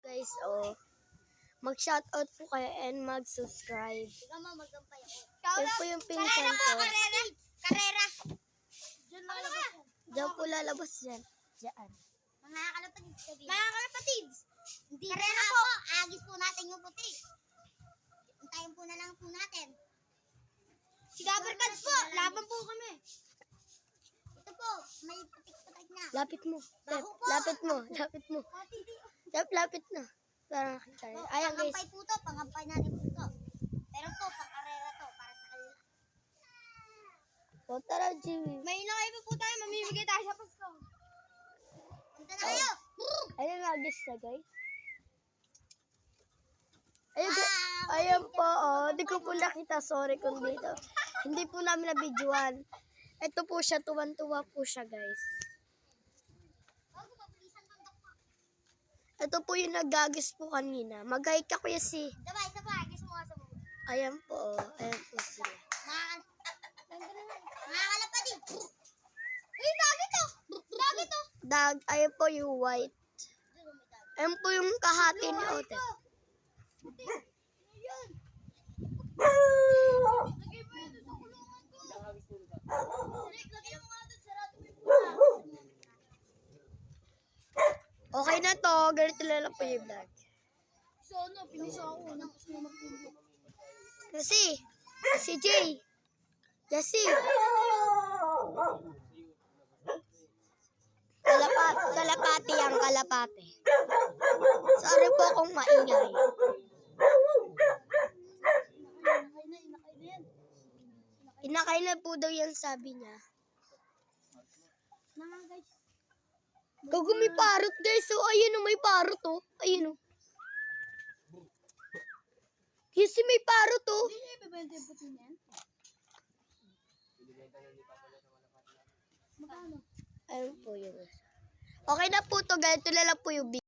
guys, oh. Mag-shoutout po kayo and mag-subscribe. Yan po yung pinsan ko. Karera. Diyan po lalabas yan. Diyan. Mga kalapatids. Hindi karera po. Agis po natin yung puti. Hintayin po na lang po natin. Si Gabercats po. Laban po kami. Ito po. May putik-putik na. Lapit mo. Baho po. Lapit mo. Lapit mo. Lapit na. Para nakita tayo. Ayan guys. Pangampay po to. Pangampay natin po to. Pero po, pang-karera to. Para sa kanila. O tara, Jimmy. May nakay po tayo. Mamimigay tayo sa Pasko. Punta na kayo. Ayan nagis na guys. Ayan po, oh. Hindi ko po nakita. Sorry kung dito. Hindi po namin na-videoan. Ito po siya. Tuwan-tuwa po siya guys. Ito po yung nagagis po kanina. Mag-hi ka kuya si. Diba, isa pa. Agis mo nga sa bubo. Ayan po, oh. Ayan po sila. Mga kalapatid. Uy, dagi to. Dagi to. Ayan po yung white. Ayan po yung kahati ni Ote. Lagay mo yun sa kulungan ko. Lagay mo nga doon. Sarado mo yung pula. Okay na to. Ganito lang po yung vlog. So, ano, pinisa ako. Tapos mo magpulog. Kasi, si Jay. Jesse. Kalapati ang kalapati. Sorry po kung maingay. Inakay na po daw yan sabi niya. Mga guys. Gago may parrot guys. So ayun o may parrot o. Ayun o. Kasi may parrot o. Hindi niya ibibenta yung puti niyan? Magkano? Ayun po yun. Okay na po to. Ganito na lang po yung video.